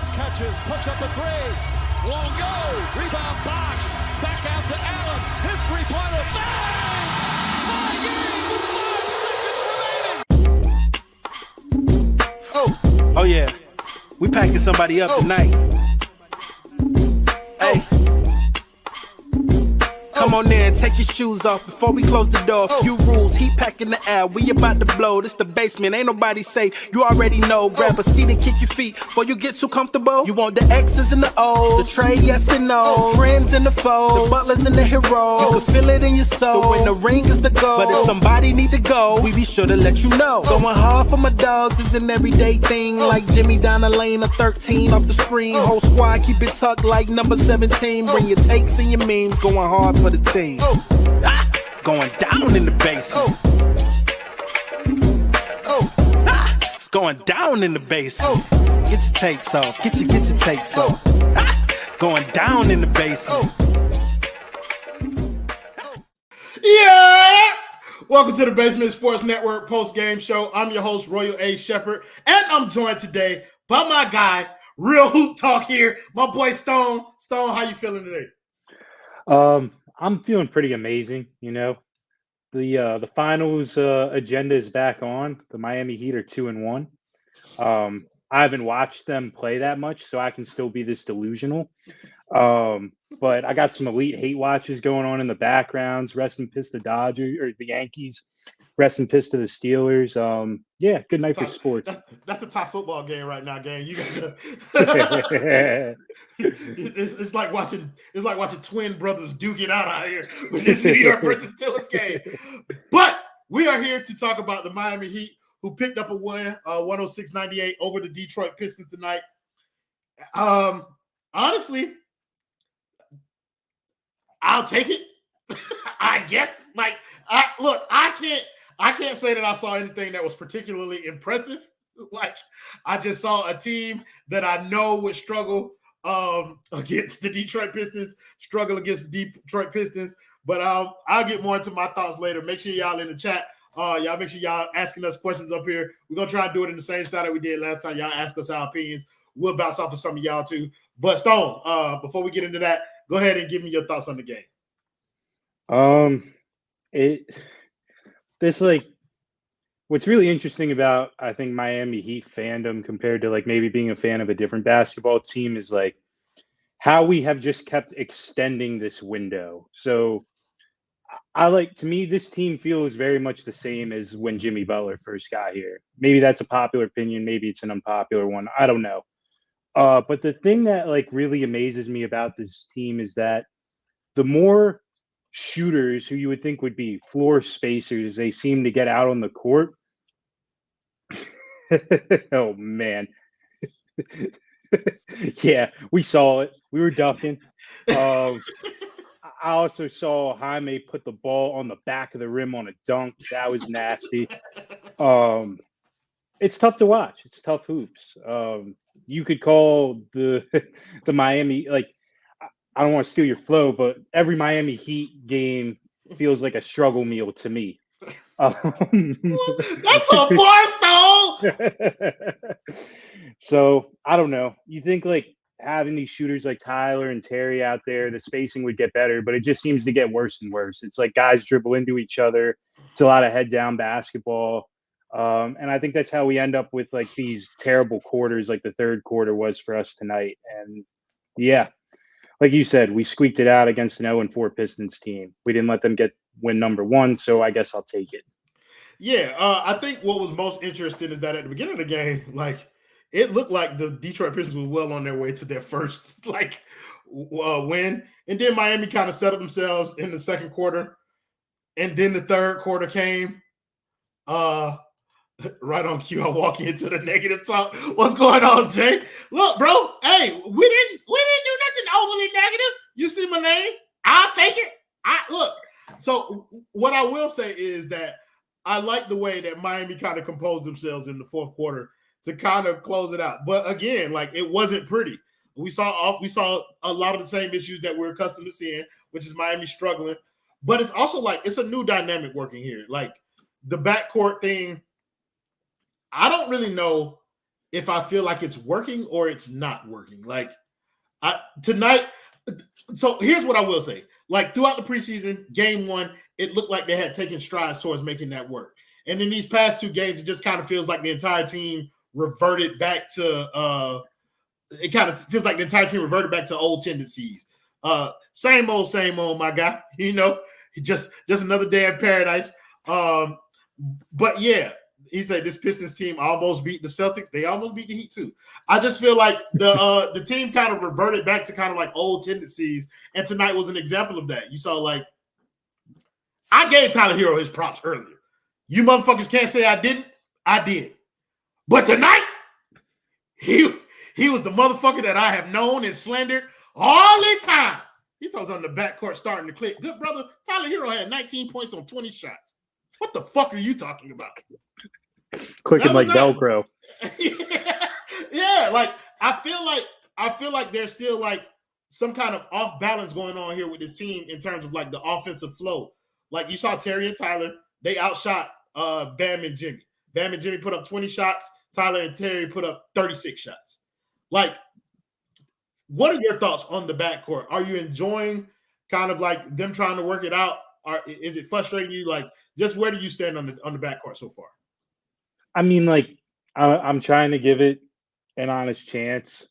Edwards catches, puts up a three. Won't go. Rebound Bosh. Back out to Allen. His three-pointer. Bang! Tie game with 5 seconds remaining. Oh yeah. We packing somebody up tonight. Hey. Come on in, take your shoes off before we close the door. Few rules, heat packing the air, we about to blow. This the basement, ain't nobody safe, you already know. Grab a seat and kick your feet before you get too comfortable. You want the X's and the O's, the trade, yes and no. Friends and the foes, the butlers and the heroes. You can feel it in your soul, but when the ring is the goal. But if somebody need to go, we be sure to let you know. Going hard for my dogs is an everyday thing. Like Jimmy down the lane of 13 off the screen. Whole squad keep it tucked like number 17. Bring your takes and your memes, going hard for the team. Going down in the basement. It's going down in the basement. Get your takes off. Get your takes off. Going down in the basement. Yeah! Welcome to the Basement Sports Network post-game show. I'm your host, Royal A. Shepherd, and I'm joined today by my guy, Real Hoop Talk here, my boy Stone. Stone, how you feeling today? I'm feeling pretty amazing. You know, the finals agenda is back on. The Miami Heat are 2-1. I haven't watched them play that much, so I can still be this delusional. But I got some elite hate watches going on in the backgrounds. Rest in piss the Dodgers or the Yankees. Rest in piss to the Steelers. Yeah, good night for sports. That's the top football game right now, gang. You got to. it's like watching twin brothers duke it out here with this New York versus Steelers game. But we are here to talk about the Miami Heat, who picked up a win, 106-98 over the Detroit Pistons tonight. Honestly, I'll take it. I guess. I can't say that I saw anything that was particularly impressive. Like, I just saw a team that I know would struggle against the Detroit Pistons, But I'll get more into my thoughts later. Make sure y'all in the chat. Y'all make sure y'all asking us questions up here. We're going to try and do it in the same style that we did last time. Y'all ask us our opinions. We'll bounce off of some of y'all too. But Stone, before we get into that, go ahead and give me your thoughts on the game. What's really interesting about, I think, Miami Heat fandom compared to like maybe being a fan of a different basketball team is like how we have just kept extending this window. So to me, this team feels very much the same as when Jimmy Butler first got here. Maybe that's a popular opinion. Maybe it's an unpopular one. I don't know. But the thing that like really amazes me about this team is that the more shooters who you would think would be floor spacers, they seem to get out on the court. Oh man. Yeah, we saw it. We were ducking. I also saw Jaime put the ball on the back of the rim on a dunk. That was nasty. It's tough to watch. It's tough hoops. You could call the Miami, like, I don't want to steal your flow, but every Miami Heat game feels like a struggle meal to me. That's a bar, Stone! So, I don't know. You think, like, having these shooters like Tyler and Terry out there, the spacing would get better, but it just seems to get worse and worse. It's like guys dribble into each other. It's a lot of head-down basketball. And I think that's how we end up with, like, these terrible quarters like the third quarter was for us tonight. And, yeah. Like you said, we squeaked it out against an 0-4 Pistons team. We didn't let them get win number one, so I guess I'll take it. Yeah, I think what was most interesting is that at the beginning of the game, like, it looked like the Detroit Pistons were well on their way to their first win, and then Miami kind of set up themselves in the second quarter, and then the third quarter came. Right on cue, I walk into the negative talk. What's going on, Jay? Look, bro. Hey, we didn't do nothing overly negative. You see my name? I'll take it. Look. So what I will say is that I like the way that Miami kind of composed themselves in the fourth quarter to kind of close it out. But again, like, it wasn't pretty. We saw a lot of the same issues that we're accustomed to seeing, which is Miami struggling. But it's also like it's a new dynamic working here. Like the backcourt thing. I don't really know if I feel like it's working or it's not working. Like tonight, so here's what I will say. Like throughout the preseason, game one, it looked like they had taken strides towards making that work. And in these past two games, it just kind of feels like the entire team reverted back to it kind of feels like the entire team reverted back to old tendencies. Same old, my guy. You know, just another day in paradise. But yeah, he said this Pistons team almost beat the Celtics. They almost beat the Heat too. I just feel like the team kind of reverted back to kind of like old tendencies, and tonight was an example of that. You saw like I gave Tyler Herro his props earlier. You motherfuckers can't say I didn't. I did. But tonight, he was the motherfucker that I have known and slandered all the time. He thought on the backcourt starting to click. Good brother, Tyler Herro had 19 points on 20 shots. What the fuck are you talking about? Clicking like Velcro. Yeah, like I feel like there's still like some kind of off balance going on here with this team in terms of like the offensive flow. Like you saw Terry and Tyler, they outshot Bam and Jimmy. Bam and Jimmy put up 20 shots. Tyler and Terry put up 36 shots. Like, what are your thoughts on the backcourt? Are you enjoying kind of like them trying to work it out? Or is it frustrating you? Like, just where do you stand on the backcourt so far? I mean, like, I'm trying to give it an honest chance,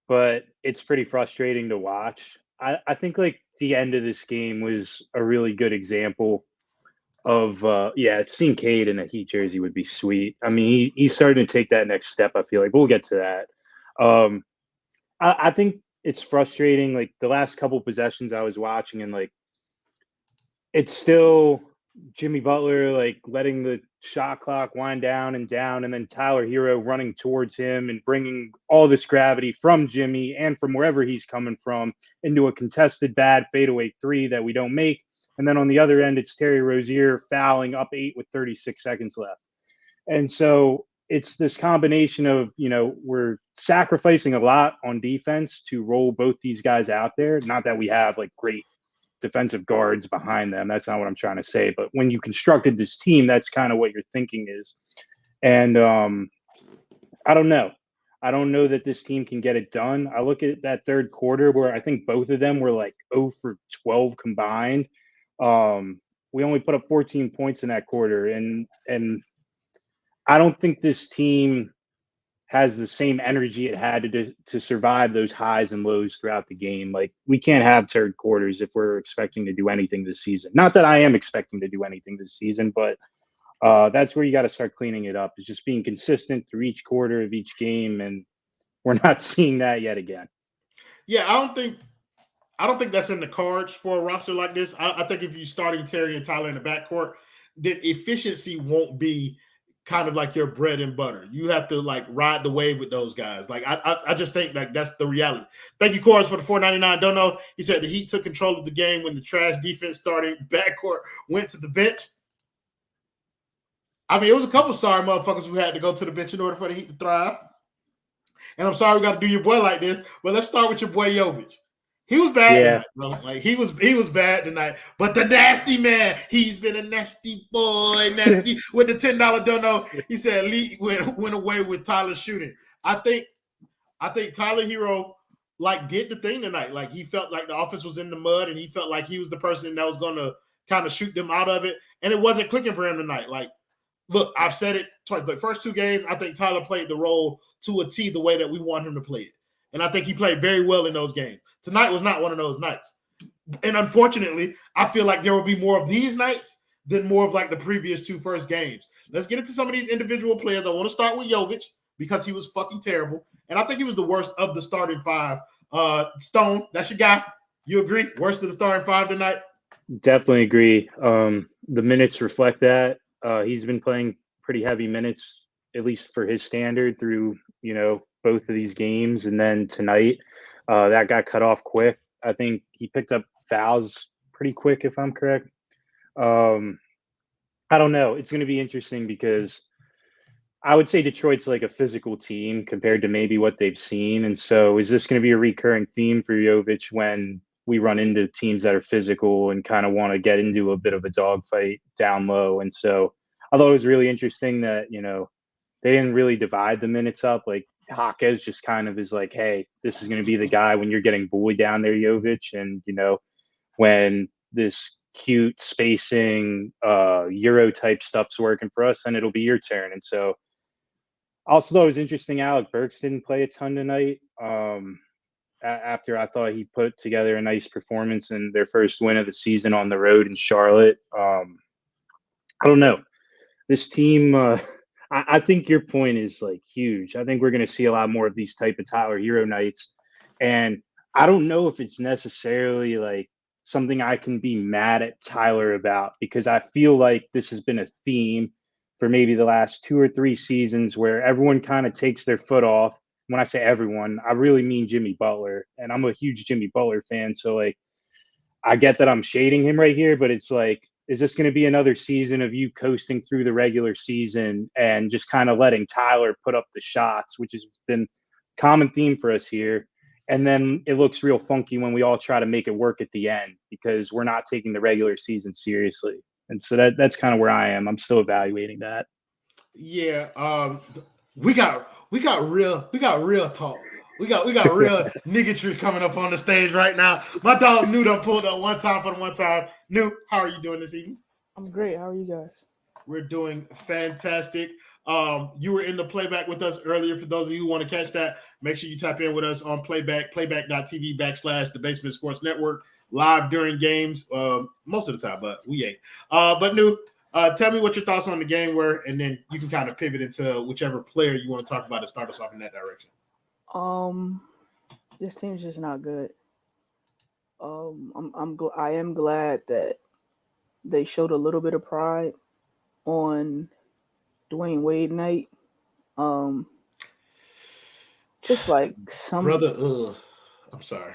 but it's pretty frustrating to watch. I think like the end of this game was a really good example of seeing Cade in a Heat jersey would be sweet. I mean, he's starting to take that next step. I feel like we'll get to that. I think it's frustrating. Like the last couple possessions I was watching, and like it's still Jimmy Butler like letting the shot clock wind down, and then Tyler Herro running towards him and bringing all this gravity from Jimmy and from wherever he's coming from into a contested bad fadeaway three that we don't make. And then on the other end, it's Terry Rozier fouling up 8 with 36 seconds left. And so it's this combination of, you know, we're sacrificing a lot on defense to roll both these guys out there. Not that we have like great defensive guards behind them. That's not what I'm trying to say. But when you constructed this team, that's kind of what your thinking is. And I don't know. I don't know that this team can get it done. I look at that third quarter where I think both of them were like 0 for 12 combined. We only put up 14 points in that quarter. And I don't think this team has the same energy it had to survive those highs and lows throughout the game. Like we can't have third quarters if we're expecting to do anything this season. Not that I am expecting to do anything this season, but that's where you got to start cleaning it up. Is just being consistent through each quarter of each game, and we're not seeing that yet again. Yeah, I don't think that's in the cards for a roster like this. I think if you're starting Terry and Tyler in the backcourt, then efficiency won't be kind of like your bread and butter. You have to like ride the wave with those guys. Like I just think like that's the reality. Thank you, Corus, for the $4.99. Don't know. He said the Heat took control of the game when the trash defense started. Backcourt went to the bench. I mean, it was a couple sorry motherfuckers who had to go to the bench in order for the Heat to thrive. And I'm sorry we got to do your boy like this, but let's start with your boy Jovic. He was bad tonight, bro. Like he was bad tonight. But the nasty man, he's been a nasty boy, nasty with the $10 dono. He said Lee went away with Tyler shooting. I think Tyler Herro like did the thing tonight. Like he felt like the offense was in the mud, and he felt like he was the person that was gonna kind of shoot them out of it. And it wasn't clicking for him tonight. Like, look, I've said it twice. The first two games, I think Tyler played the role to a T the way that we want him to play it. And I think he played very well in those games. Tonight was not one of those nights. And unfortunately, I feel like there will be more of these nights than more of like the previous two first games. Let's get into some of these individual players. I want to start with Jovic because he was fucking terrible. And I think he was the worst of the starting five. Stone, that's your guy. You agree? Worst of the starting five tonight? Definitely agree. The minutes reflect that. He's been playing pretty heavy minutes, at least for his standard, through, you know, both of these games. And then tonight, that got cut off quick. I think he picked up fouls pretty quick, if I'm correct. I don't know. It's going to be interesting because I would say Detroit's like a physical team compared to maybe what they've seen. And so is this going to be a recurring theme for Jovic when we run into teams that are physical and kind of want to get into a bit of a dogfight down low? And so I thought it was really interesting that, you know, they didn't really divide the minutes up. Like Jaquez just kind of is like, hey, this is going to be the guy when you're getting bullied down there, Jovic, and when this cute spacing Euro type stuff's working for us, then it'll be your turn. And so also thought it was interesting, Alec Burks didn't play a ton tonight. After I thought he put together a nice performance in their first win of the season on the road in Charlotte. I don't know. This team, I think your point is like huge. I think we're going to see a lot more of these type of Tyler Herro nights. And I don't know if it's necessarily like something I can be mad at Tyler about, because I feel like this has been a theme for maybe the last 2 or 3 seasons where everyone kind of takes their foot off. When I say everyone, I really mean Jimmy Butler. And I'm a huge Jimmy Butler fan. So like, I get that I'm shading him right here, but it's like, is this going to be another season of you coasting through the regular season and just kind of letting Tyler put up the shots, which has been a common theme for us here? And then it looks real funky when we all try to make it work at the end because we're not taking the regular season seriously. And so that's kind of where I am. I'm still evaluating that. Yeah. We got real talk. We got real niggatry coming up on the stage right now. My dog Newt done pulled up one time for the one time. Newt, how are you doing this evening? I'm great. How are you guys? We're doing fantastic. You were in the playback with us earlier. For those of you who want to catch that, make sure you tap in with us on playback.tv/the Basement Sports Network, live during games, most of the time, but we ain't. But Newt, tell me what your thoughts on the game were, and then you can kind of pivot into whichever player you want to talk about to start us off in that direction. This team's just not good. I am glad that they showed a little bit of pride on Dwayne Wade night. Just like some brother. I'm sorry.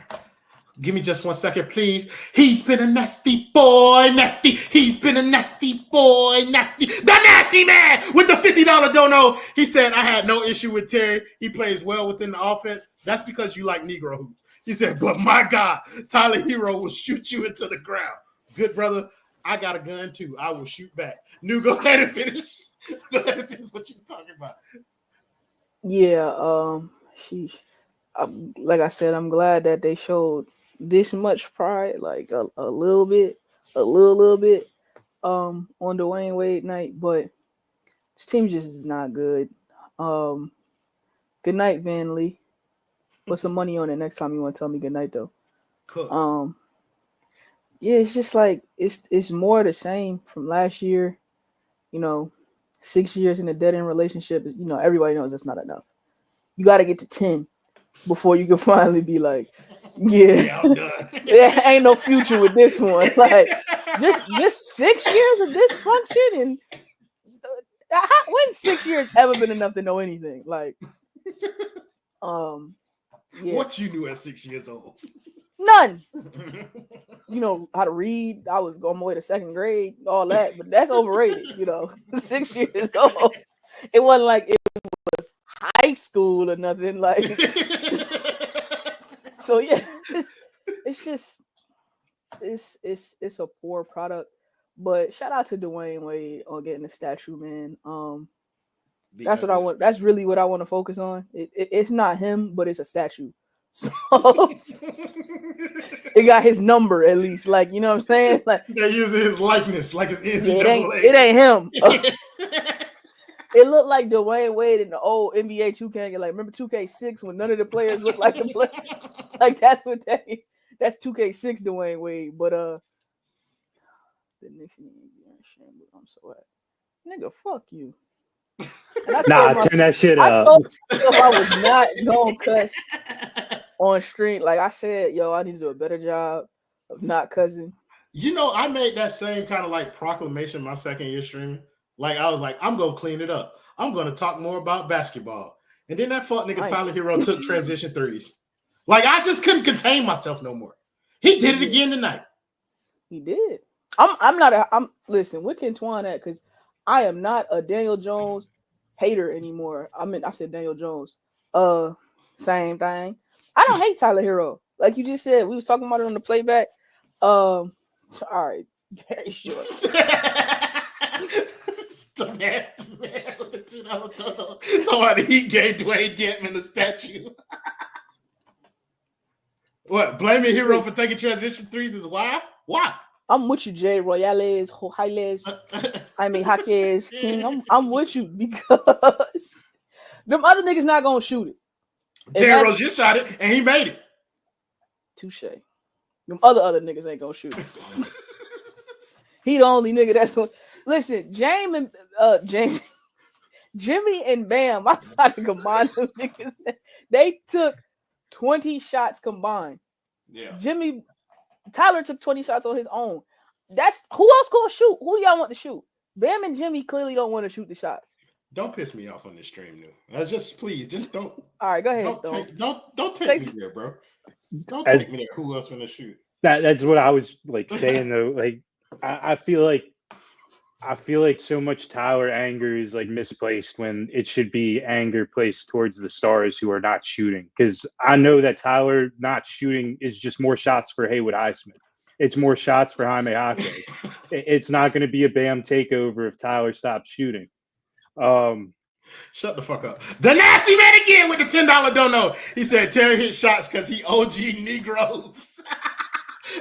Give me just 1 second, please. He's been a nasty boy, nasty. He's been a nasty boy, nasty. The nasty man with the $50 dono. He said, I had no issue with Terry. He plays well within the offense. That's because you like Negro hoops. He said, but my God, Tyler Herro will shoot you into the ground. Good, brother. I got a gun, too. I will shoot back. New, go ahead and finish. Go ahead and finish what you're talking about. Yeah, like I said, I'm glad that they showed this much pride, like a little bit, on Dwayne Wade night, but this team just is not good. Good night, Van Lee. Put some money on it next time you want to tell me good night, though. Cool. Yeah, it's just like it's more the same from last year. 6 years in a dead-end relationship is, everybody knows that's not enough. You got to get to 10 before you can finally be like, yeah, I'm done. There ain't no future with this one. Like, just 6 years of dysfunction, and when's 6 years ever been enough to know anything? Like, yeah. What you knew at 6 years old? None. How to read. I was on my way to second grade, all that, but that's overrated. 6 years old. It wasn't like it was high school or nothing. Like, so yeah, it's a poor product. But shout out to Dwayne Wade on getting the statue, man. That's what I want. That's really what I want to focus on. It's not him, but it's a statue. So it got his number at least. Like, you know what I'm saying? Like, they're using his likeness, like it's NCAA. It ain't him. It looked like Dwayne Wade in the old NBA 2K. Like, remember 2K6 when none of the players looked like the player? Like, that's 2K6 Dwayne Wade. But the Knicks need to be ashamed. I'm so happy. Nigga, fuck you. Turn that shit up. I was not gonna cuss on stream. Like I said, I need to do a better job of not cussing. I made that same kind of like proclamation my second year streaming. Like, I was like, I'm gonna clean it up. I'm gonna talk more about basketball. And then that fuck nigga Tyler Herro took transition threes. Like, I just couldn't contain myself no more. He did it again tonight. He did. Listen, where can Twan at? Because I am not a Daniel Jones hater anymore. I said Daniel Jones. Same thing. I don't hate Tyler Herro. Like you just said, we was talking about it on the playback. All right, very short. The nasty man with the $2 dono. Somebody he gave Dwayne Wade the statue. What? Blaming Herro for taking transition threes is why? Why? I'm with you, Jay Royales, Jaime, Jaquez, King. I'm with you because them other niggas not gonna shoot it. Terry Rozier shot it and he made it. Touche. Them other niggas ain't gonna shoot it. He the only nigga that's gonna listen. Jimmy and Bam, I tried to combine them niggas. They took 20 shots combined. Yeah. Tyler took 20 shots on his own. That's who else gonna shoot? Who do y'all want to shoot? Bam and Jimmy clearly don't want to shoot the shots. Don't piss me off on this stream, new. Just don't. All right, go ahead, Stone. Don't take me there, bro. Don't take me there. Who else gonna shoot? That's what I was like saying though. Like I feel like so much Tyler anger is like misplaced when it should be anger placed towards the stars who are not shooting. Because I know that Tyler not shooting is just more shots for Haywood Highsmith. It's more shots for Jaime Jaquez. It's not going to be a Bam takeover if Tyler stops shooting. Shut the fuck up. The nasty man again with the $10 dono. He said Terry hit shots because he OG Negroes.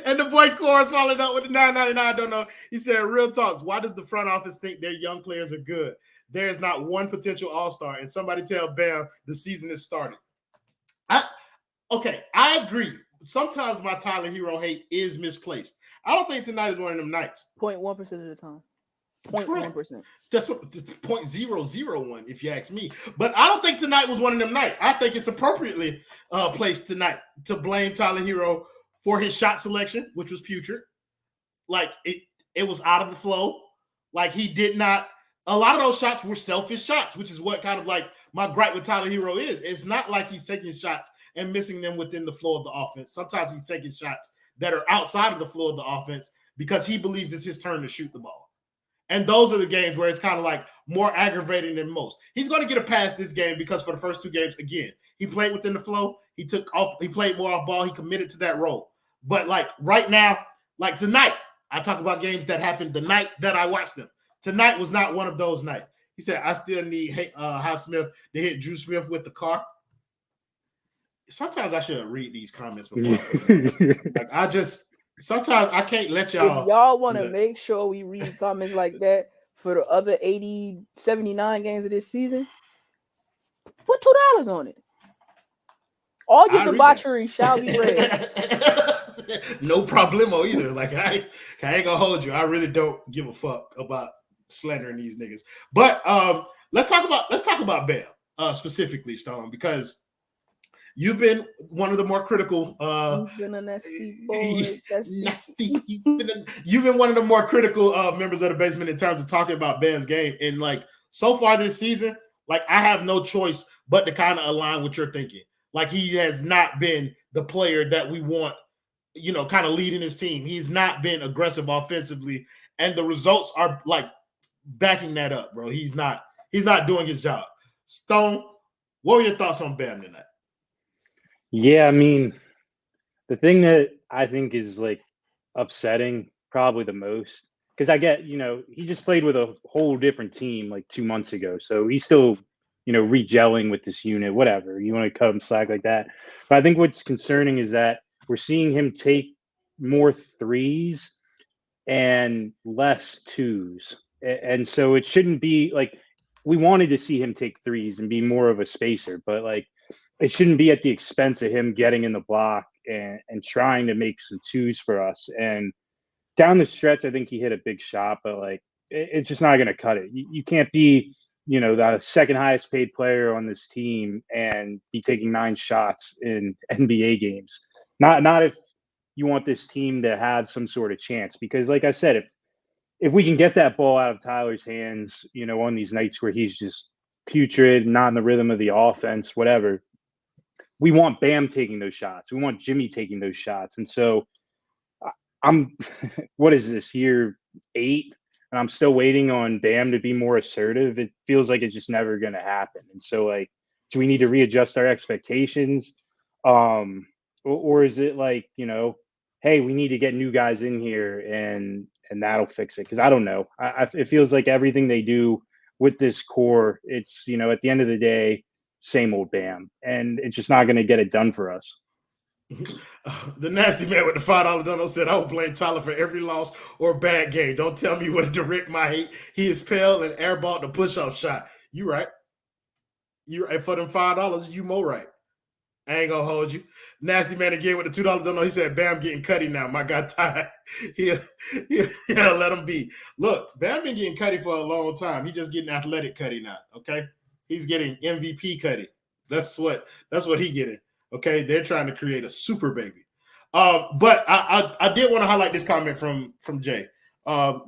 And the boy Chorus followed up with the $9.99 dono. He said, real talks, why does the front office think their young players are good? There is not one potential all-star. And somebody tell Bam the season is started. I agree. Sometimes my Tyler Herro hate is misplaced. I don't think tonight is one of them nights. 0.1% of the time. 0.1%. That's what 0.001, if you ask me. But I don't think tonight was one of them nights. I think it's appropriately placed tonight to blame Tyler Herro for his shot selection, which was putrid. Like it was out of the flow. Like he did not. A lot of those shots were selfish shots, which is what kind of like my gripe with Tyler Herro is. It's not like he's taking shots and missing them within the flow of the offense. Sometimes he's taking shots that are outside of the flow of the offense because he believes it's his turn to shoot the ball. And those are the games where it's kind of like more aggravating than most. He's going to get a pass this game because for the first two games, again, he played within the flow. He played more off ball. He committed to that role. But like right now, like tonight, I talk about games that happened the night that I watched them. Tonight was not one of those nights. He said, I still need Highsmith to hit Drew Smith with the car. Sometimes I should read these comments before I put them. Like sometimes I can't let y'all. If y'all want to make sure we read comments like that for the other 79 games of this season, put $2 on it. All your debauchery shall be read. No problemo either. Like I ain't gonna hold you. I really don't give a fuck about slandering these niggas. But let's talk about Bam specifically, Stone, because you've been one of the more critical. You've been a nasty boy. You've been one of the more critical members of the basement in terms of talking about Bam's game. And like so far this season, like I have no choice but to kind of align with your thinking. Like he has not been the player that we want, kind of leading his team. He's not been aggressive offensively, and the results are like backing that up, bro. He's not doing his job. Stone, what were your thoughts on Bam tonight? Yeah, I mean, the thing that I think is like upsetting probably the most, because I get, he just played with a whole different team like 2 months ago. So he's still, regelling with this unit, whatever. You want to cut him slack like that. But I think what's concerning is that we're seeing him take more threes and less twos. And so it shouldn't be like we wanted to see him take threes and be more of a spacer, but like it shouldn't be at the expense of him getting in the block and trying to make some twos for us. And down the stretch, I think he hit a big shot, but like it's just not going to cut it. You can't be, the second highest paid player on this team and be taking 9 shots in NBA games. Not if you want this team to have some sort of chance, because like I said, if we can get that ball out of Tyler's hands, on these nights where he's just putrid, not in the rhythm of the offense, whatever, we want Bam taking those shots. We want Jimmy taking those shots. And so I'm, what is this, year 8? And I'm still waiting on Bam to be more assertive. It feels like it's just never going to happen. And so like, do we need to readjust our expectations? Or is it like, hey, we need to get new guys in here and that'll fix it? Because I don't know. It feels like everything they do with this core, it's, at the end of the day, same old Bam, and it's just not going to get it done for us. The nasty man with the $5 dono said, I will blame Tyler for every loss or bad game. Don't tell me what to direct my hate. He is pale and airballed the push-off shot. You right. You right. For them $5, you more right. I ain't gonna hold you. Nasty man again with the $2 dono. He said, Bam getting cutty now. My God, tired. Yeah, let him be. Look, Bam been getting cutty for a long time. He's just getting athletic cutty now. Okay, he's getting MVP cutty. That's what he getting. Okay, they're trying to create a super baby. But I did want to highlight this comment from Jay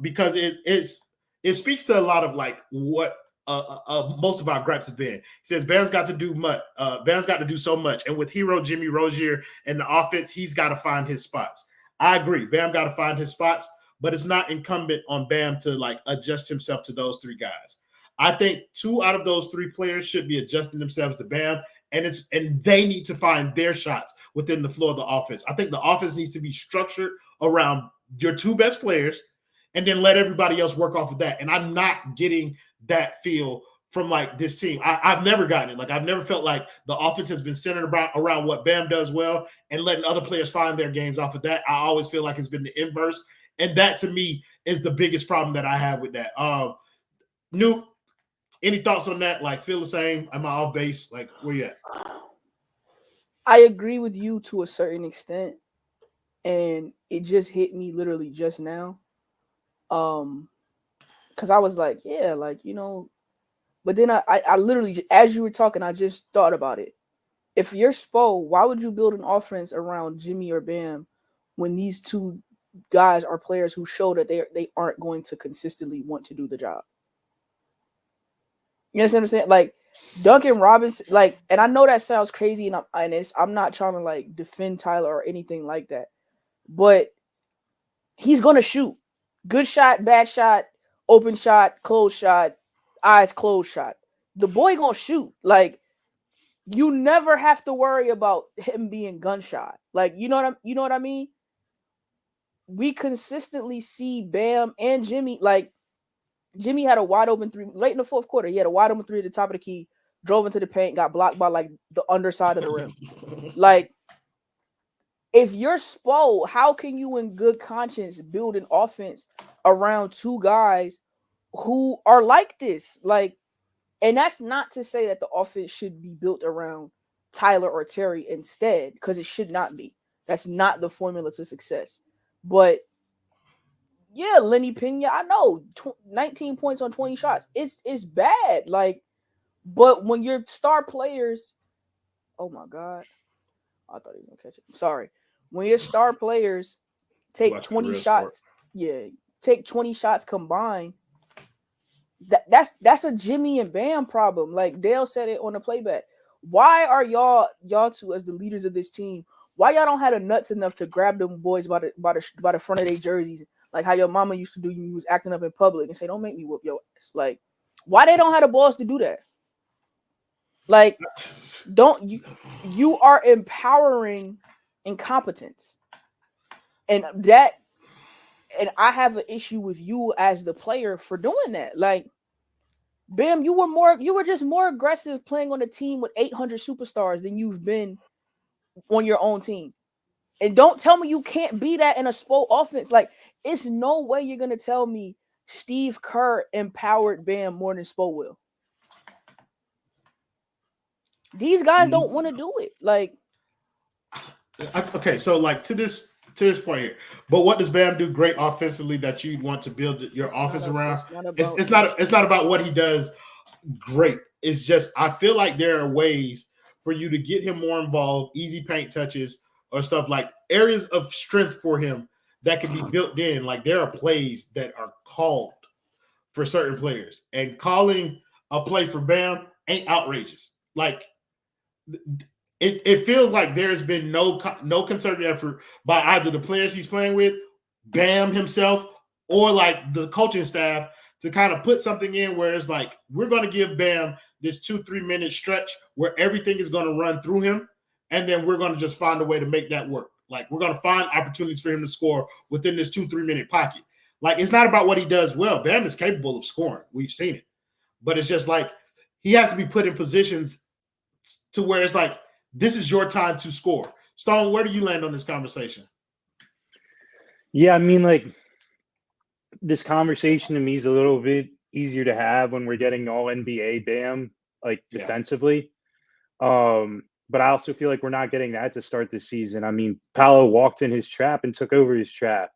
because it speaks to a lot of like what most of our gripes have been. He says Bam's got to do much. Bam's got to do so much, and with Herro, Jimmy, Rozier, and the offense, he's got to find his spots. I agree. Bam got to find his spots, but it's not incumbent on Bam to like adjust himself to those three guys. I think 2 out of those 3 players should be adjusting themselves to Bam. And they need to find their shots within the floor of the offense. I think the offense needs to be structured around your 2 best players and then let everybody else work off of that. And I'm not getting that feel from like this team. I've never gotten it. Like I've never felt like the offense has been centered around what Bam does well and letting other players find their games off of that. I always feel like it's been the inverse. And that to me is the biggest problem that I have with that. Nuke, any thoughts on that? Like, feel the same? Am I off base? Like, where you at? I agree with you to a certain extent, and it just hit me literally just now. Because I was like, yeah, like, but then I literally, as you were talking, I just thought about it. If you're Spo, why would you build an offense around Jimmy or Bam when these 2 guys are players who show that they aren't going to consistently want to do the job? You understand what I'm saying? Like Duncan Robinson, like, and I know that sounds crazy, and I'm not trying to like defend Tyler or anything like that, but he's gonna shoot. Good shot, bad shot, open shot, closed shot, eyes closed shot. The boy gonna shoot. Like, you never have to worry about him being gunshot. Like, you know what I mean? We consistently see Bam and Jimmy, like, Jimmy had a wide open 3 late in the 4th quarter. He had a wide open 3 at the top of the key, drove into the paint, got blocked by like the underside of the rim. Like, if you're Spo, how can you in good conscience build an offense around 2 guys who are like this? Like, and that's not to say that the offense should be built around Tyler or Terry instead, because it should not be. That's not the formula to success. But yeah, Lenny Pena, I know 19 points on 20 shots. It's bad. Like, but when your star players, oh my God, I thought he was gonna catch it. Sorry. When your star players take 20 shots, take 20 shots combined, that's a Jimmy and Bam problem. Like Dale said it on the playback. Why are y'all 2 as the leaders of this team? Why y'all don't have the nuts enough to grab them boys by the front of their jerseys? Like how your mama used to do when you was acting up in public and say, don't make me whoop your ass. Like, why they don't have the balls to do that? Like, you are empowering incompetence. And I have an issue with you as the player for doing that. Like, Bam, you were just more aggressive playing on a team with 800 superstars than you've been on your own team. And don't tell me you can't be that in a Spo offense. Like, it's no way you're going to tell me Steve Kerr empowered Bam more than Spo will. These guys don't want to do it. Like, okay, so like to this point here, but what does Bam do great offensively that you want to build your offense around? It's not about what he does great. It's just I feel like there are ways for you to get him more involved, easy paint touches or stuff, like areas of strength for him that can be built in. Like there are plays that are called for certain players, and calling a play for Bam ain't outrageous. Like it feels like there's been no concerted effort by either the players he's playing with, Bam himself, or like the coaching staff to kind of put something in where it's like, we're going to give Bam this 2-3 minute stretch where everything is going to run through him. And then we're going to just find a way to make that work. Like we're going to find opportunities for him to score within this 2-3 minute pocket. Like it's not about what he does well. Bam is capable of scoring. We've seen it. but it's just like he has to be put in positions to where it's like, this is your time to score. Stone, where do you land on this conversation? Yeah, I mean, like, this conversation to me is a little bit easier to have when we're getting all NBA Bam, like, defensively. But I also feel like we're not getting that to start this season. I mean, Paolo walked in his trap and took over his trap,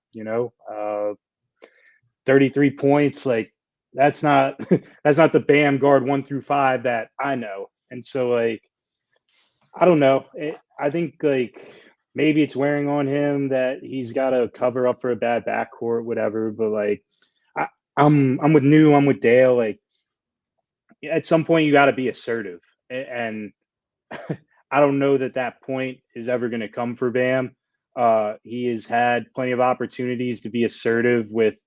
33 points, like, that's not the Bam guard 1 through 5 that I know. And so, like, I don't know. I think, like, maybe it's wearing on him that he's got to cover up for a bad backcourt, whatever. But, like, I'm with New, I'm with Dale. Like, at some point you got to be assertive, and I don't know that point is ever going to come for Bam. He has had plenty of opportunities to be assertive with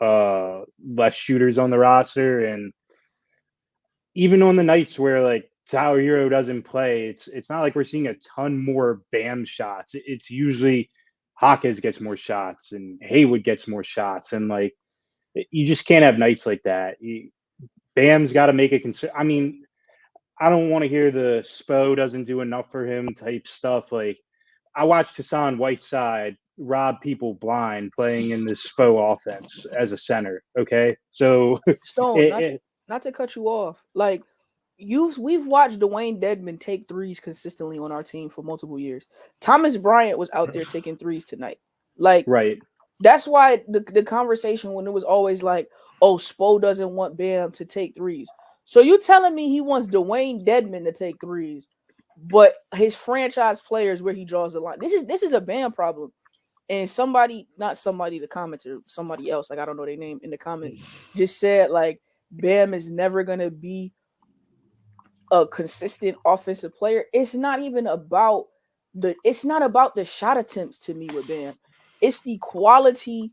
less shooters on the roster, and even on the nights where, like, Tyler Herro doesn't play, it's not like we're seeing a ton more Bam shots. It's usually Jaquez gets more shots and Haywood gets more shots, and, like, you just can't have nights like that. Bam's got to make a concern. I mean, I don't want to hear the Spo doesn't do enough for him type stuff. Like, I watched Hassan Whiteside rob people blind playing in this Spo offense as a center. Okay, so Stone, not to cut you off, like, we've watched Dwayne Dedmon take threes consistently on our team for multiple years. Thomas Bryant was out there taking threes tonight. Like, right. That's why the conversation when it was always like, oh, Spo doesn't want Bam to take threes. So you telling me he wants Dwayne Dedmon to take threes, but his franchise players where he draws the line. This is a Bam problem. And somebody else, like, I don't know their name, in the comments just said, like, Bam is never gonna be a consistent offensive player. It's not about the shot attempts to me with Bam. It's the quality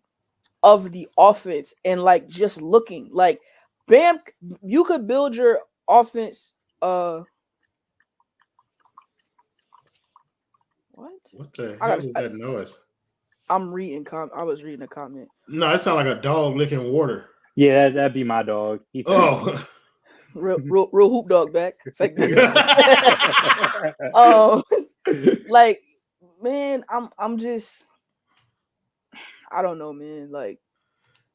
of the offense and, like, just looking like Bam. You could build your offense. What the hell is that noise? I'm reading. I was reading a comment. No, it sounds like a dog licking water. Yeah, that'd be my dog. Real hoop dog back. It's like, like, man, I'm just, I don't know, man. Like,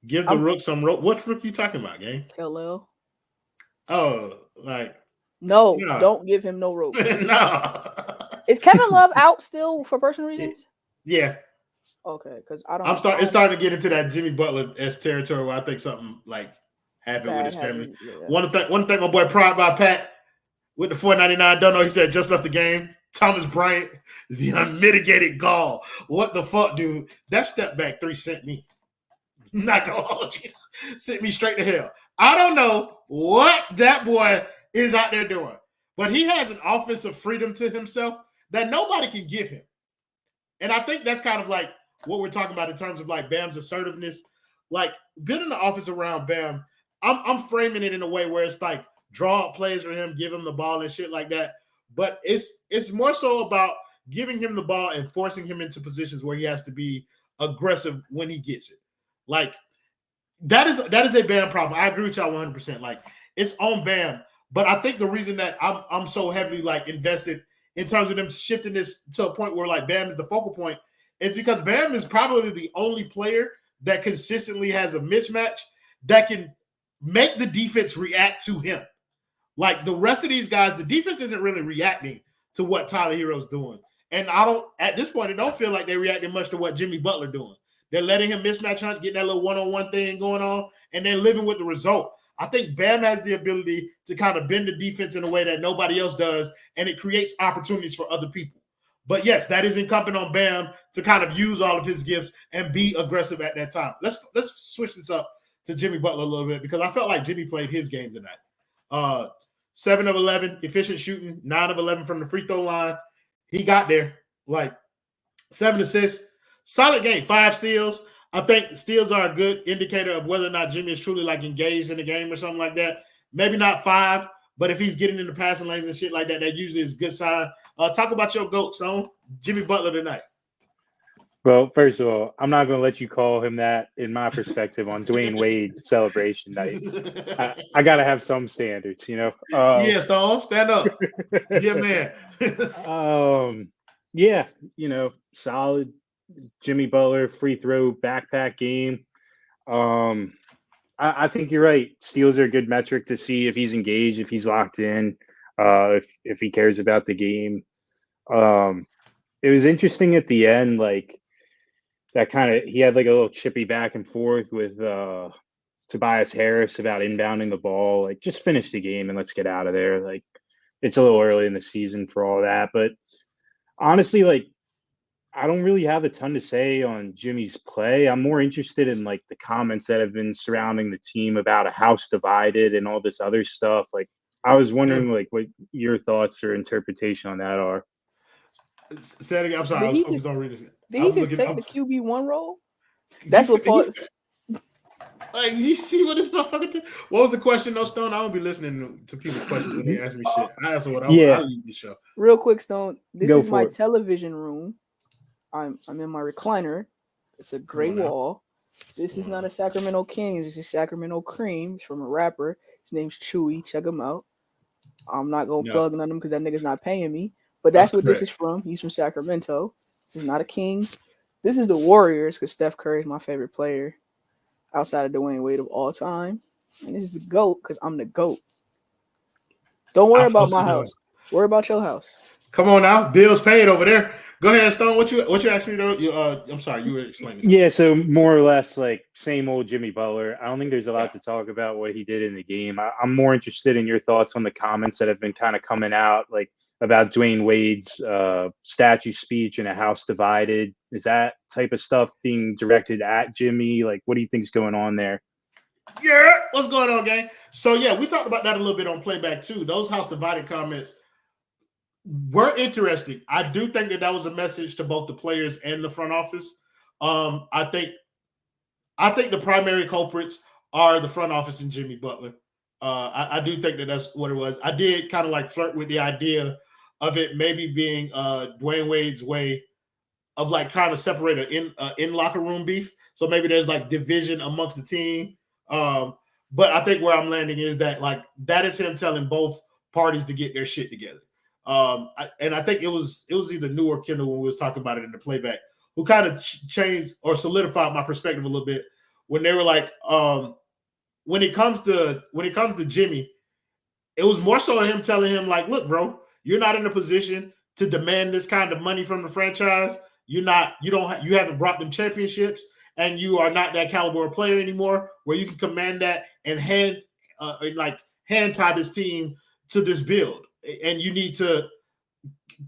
give the Rook some rope. What Rook you talking about, gang? LL. Oh, like, no, don't give him no rope. No. Is Kevin Love out still for personal reasons? Yeah. Okay, because I don't. It's starting to get into that Jimmy Butler-esque territory where I think something, like, happened with his family. Yeah. Want to thank my boy Pride by Pat with the $4.99. Don't know. He said just left the game. Thomas Bryant, the unmitigated gall. What the fuck, dude? That step back 3 sent me. Not gonna hold you. Sent me straight to hell. I don't know what that boy is out there doing, but he has an offensive freedom to himself that nobody can give him. And I think that's kind of like what we're talking about in terms of, like, Bam's assertiveness. Like, building the offense around Bam, I'm framing it in a way where it's like draw up plays for him, give him the ball and shit like that. But it's more so about giving him the ball and forcing him into positions where he has to be aggressive when he gets it. Like, that is a Bam problem. I agree with y'all 100%. Like, it's on Bam. But I think the reason that I'm so heavily, like, invested in terms of them shifting this to a point where, like, Bam is the focal point is because Bam is probably the only player that consistently has a mismatch that can make the defense react to him. Like, the rest of these guys, the defense isn't really reacting to what Tyler Herro's doing. And at this point, it don't feel like they're reacting much to what Jimmy Butler doing. They're letting him mismatch hunt, getting that little one-on-one thing going on, and they're living with the result. I think Bam has the ability to kind of bend the defense in a way that nobody else does, and it creates opportunities for other people. But yes, that is incumbent on Bam to kind of use all of his gifts and be aggressive at that time. Let's switch this up to Jimmy Butler a little bit because I felt like Jimmy played his game tonight. 7 of 11, efficient shooting, 9 of 11 from the free throw line. He got there, like 7 assists. Solid game, 5 steals. I think steals are a good indicator of whether or not Jimmy is truly, like, engaged in the game or something like that. Maybe not 5, but if he's getting in the passing lanes and shit like that, that usually is a good sign. Talk about your GOAT, Stone. Jimmy Butler tonight. Well, first of all, I'm not going to let you call him that in my perspective on Dwayne Wade celebration night. I got to have some standards, you know? Yeah, Stone, stand up. Yeah, man. Yeah, you know, solid Jimmy Butler free throw backpack game. I think you're right. Steals are a good metric to see if he's engaged, if he's locked in, if he cares about the game. It was interesting at the end, like that kind of he had like a little chippy back and forth with Tobias Harris about inbounding the ball. Like, just finish the game and let's get out of there. Like, it's a little early in the season for all that, but honestly, like, I don't really have a ton to say on Jimmy's play. I'm more interested in like the comments that have been surrounding the team about a house divided and all this other stuff. Like, I was wondering like what your thoughts or interpretation on that are. Say it again. I'm sorry. I was focused on reading. Did he just take the QB1 role? That's what Paul. Like, you see what this motherfucker did? What was the question, though, Stone? I don't be listening to people's questions when they ask me shit. I answer what I leave the show. Real quick, Stone. This is my television room. I'm in my recliner. It's a gray wall. This is not a Sacramento Kings. This is Sacramento Cream. It's from a rapper. His name's Chewy. Check him out. I'm not going to plug none of them because that nigga's not paying me. But that's what this is from. He's from Sacramento. This is not a Kings. This is the Warriors because Steph Curry is my favorite player outside of Dwayne Wade of all time. And this is the GOAT because I'm the GOAT. Don't worry about my house. Worry about your house. Come on now. Bills paid over there. Go ahead, Stone. What you asked me to I'm sorry, you were explaining something. Yeah, so more or less like same old Jimmy Butler. I don't think there's a lot to talk about what he did in the game. I'm more interested in your thoughts on the comments that have been kind of coming out, like about Dwayne Wade's statue speech and a house divided. Is that type of stuff being directed at Jimmy? Like, what do you think's going on there? Yeah, what's going on, gang? So yeah, we talked about that a little bit on playback too. Those house divided comments were interesting. I do think that was a message to both the players and the front office. I think the primary culprits are the front office and Jimmy Butler. I do think that's what it was. I did kind of like flirt with the idea of it maybe being Dwayne Wade's way of like trying to separate an in locker room beef. So maybe there's like division amongst the team. But I think where I'm landing is that like that is him telling both parties to get their shit together. And I think it was either New or Kendall when we was talking about it in the playback, who kind of changed or solidified my perspective a little bit when they were like, when it comes to Jimmy, it was more so him telling him like, look, bro, you're not in a position to demand this kind of money from the franchise. You haven't brought them championships, and you are not that caliber of player anymore where you can command that and hand tie this team to this build. And you need to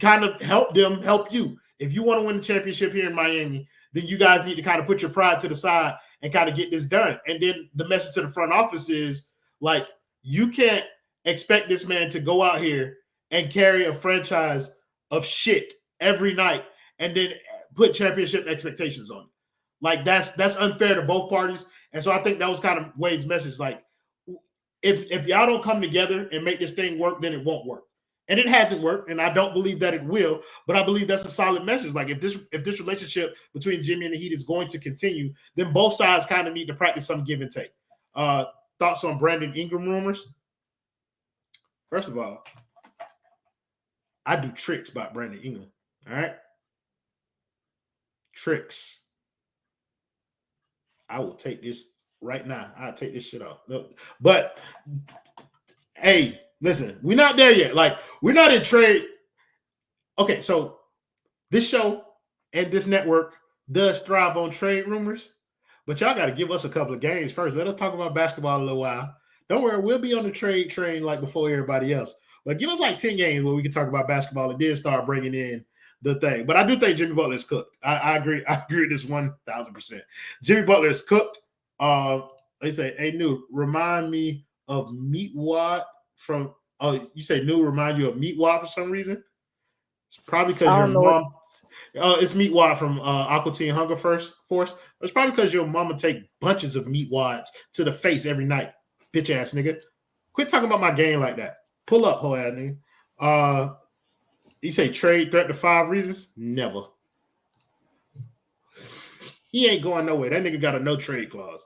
kind of help them help you. If you want to win the championship here in Miami, then you guys need to kind of put your pride to the side and kind of get this done. And then the message to the front office is like, you can't expect this man to go out here and carry a franchise of shit every night and then put championship expectations on it. Like that's unfair to both parties. And so I think that was kind of Wade's message. Like, if y'all don't come together and make this thing work, then it won't work. And it hasn't worked, and I don't believe that it will, but I believe that's a solid message. Like, if this relationship between Jimmy and the Heat is going to continue, then both sides kind of need to practice some give and take. Thoughts on Brandon Ingram rumors? First of all, I do tricks about Brandon Ingram. All right? Tricks. I will take this right now. I'll take this shit off. But, hey, listen, we're not there yet. Like, we're not in trade. Okay, so this show and this network does thrive on trade rumors, but y'all got to give us a couple of games first. Let us talk about basketball a little while. Don't worry, we'll be on the trade train like before everybody else. But give us like 10 games where we can talk about basketball and then start bringing in the thing. But I do think Jimmy Butler is cooked. I agree. I agree with this 1,000%. Jimmy Butler is cooked. They say, hey, New, remind me of Meatwad from – oh, you say New remind you of Meatwad for some reason? It's probably because your mom – it's Meatwad from Aqua Teen Hunger Force. It's probably because your mama take bunches of Meatwads to the face every night. Bitch-ass nigga. Quit talking about my game like that. Pull up, hoe ass nigga. You say trade threat to 5 reasons? Never. He ain't going nowhere. That nigga got a no trade clause.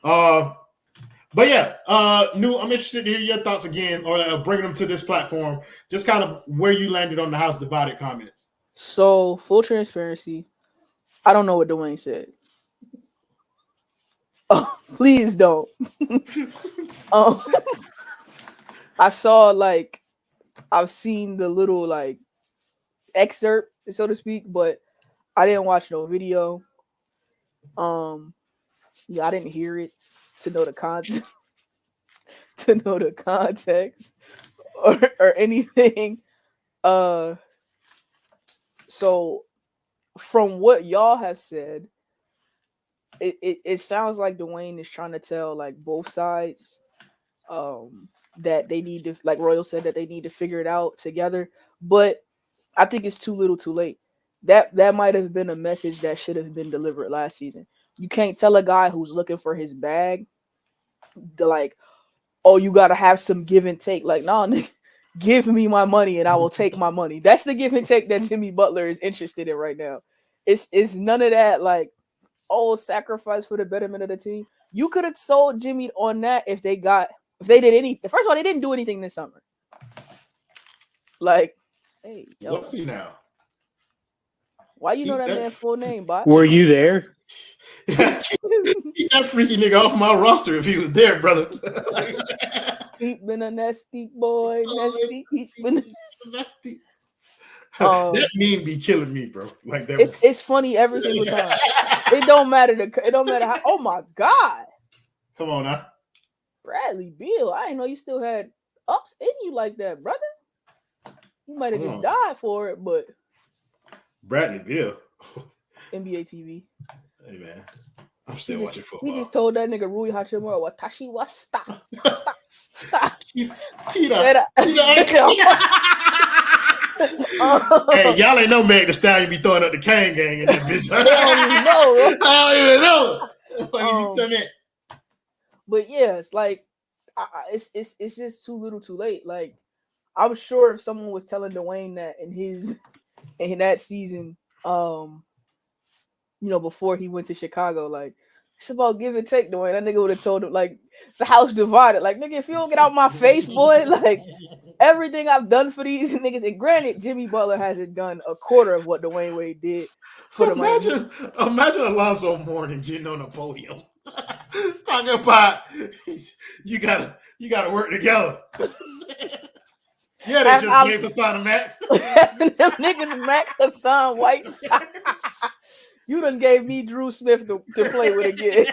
But yeah, New, I'm interested to hear your thoughts again, or bringing them to this platform. Just kind of where you landed on the House Divided comments. So, full transparency, I don't know what Dwayne said. Oh, please don't. I saw I've seen the little excerpt, so to speak, but I didn't watch no video. I didn't hear it to know the content, or anything. So from what y'all have said, it sounds like Dwayne is trying to tell both sides that they need to, like Royal said, that they need to figure it out together. But I think it's too little too late. That might have been a message that should have been delivered last season. You can't tell a guy who's looking for his bag oh, you got to have some give and take. No, nigga, give me my money and I will take my money. That's the give and take that Jimmy Butler is interested in right now. It's none of that sacrifice for the betterment of the team. You could have sold Jimmy on that if they did anything. First of all, they didn't do anything this summer. Hey, yo. What's he now? Why you know that man's full name, bot? Were you there? Keep that freaky nigga off my roster if he was there, brother. He's been a nasty boy. Nasty. Nasty. That meme be killing me, bro. That. It's funny every single time. It don't matter. It don't matter how. Oh my God. Come on now. Bradley Beal. I didn't know you still had ups in you like that, brother. You might have just died for it, but Bradley Beal. NBA TV. Hey man, I'm still watching football. He just told that nigga Rui Hachimura, "Watashi wa stop." Hey, y'all ain't know Meg the Stallion be throwing up the Kane gang in that bitch. I don't even know. But yeah, it's it's just too little, too late. I'm sure if someone was telling Dwayne that in that season, before he went to Chicago, it's about give and take, Dwayne. That nigga would have told him it's a house divided. Nigga, if you don't get out my face, boy, everything I've done for these niggas. And granted, Jimmy Butler hasn't done a quarter of what Dwayne Wade did for the Miami. Imagine Alonzo Mourning getting on the podium talking about you gotta work together. Yeah, they just gave Hassan a max. Them niggas Max Hassan White. You done gave me Drew Smith to play with again.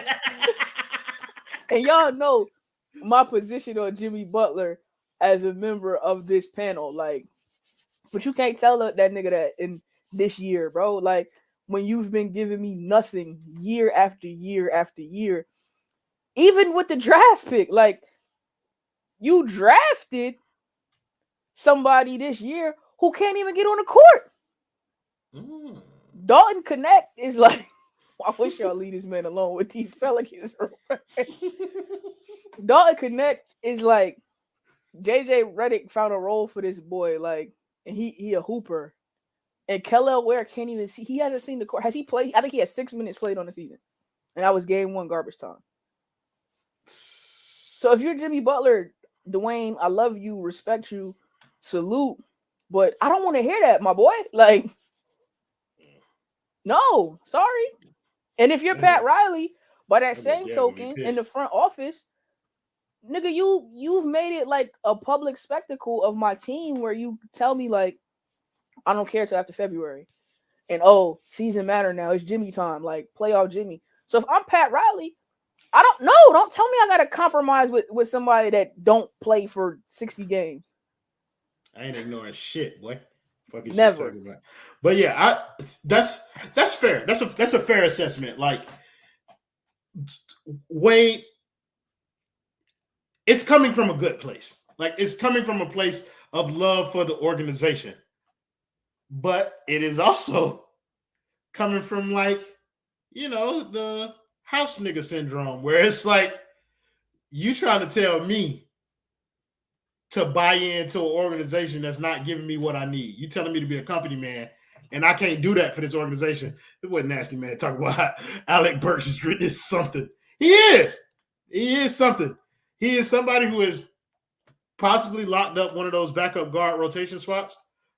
And y'all know my position on Jimmy Butler as a member of this panel. But you can't tell that nigga that in this year, bro. When you've been giving me nothing year after year after year, even with the draft pick, you drafted somebody this year who can't even get on the court. Dalton Connect is I wish y'all leave this man alone with these Pelicans. Dalton Connect is JJ Redick found a role for this boy, and he a hooper. And Kelly Ware can't even see. He hasn't seen the court. Has he played? I think he has 6 minutes played on the season, and that was game 1 garbage time. So if you're Jimmy Butler, Dwayne, I love you, respect you, salute, but I don't want to hear that, my boy. No, sorry. And if you're Pat Riley, by that same token, in the front office, nigga, you've made it a public spectacle of my team where you tell me I don't care till after February. And season matter now. It's Jimmy time, playoff Jimmy. So if I'm Pat Riley, I don't know. Don't tell me I gotta compromise with somebody that don't play for 60 games. I ain't ignoring shit, boy. Fucking never. But yeah, that's fair. That's a fair assessment. Wade, it's coming from a good place. It's coming from a place of love for the organization. But it is also coming from the house nigga syndrome, where it's you trying to tell me to buy into an organization that's not giving me what I need. You telling me to be a company man and I can't do that for this organization. It wasn't nasty, man. Talk about Alec Burks is something. He is something. He is somebody who is possibly locked up one of those backup guard rotation spots.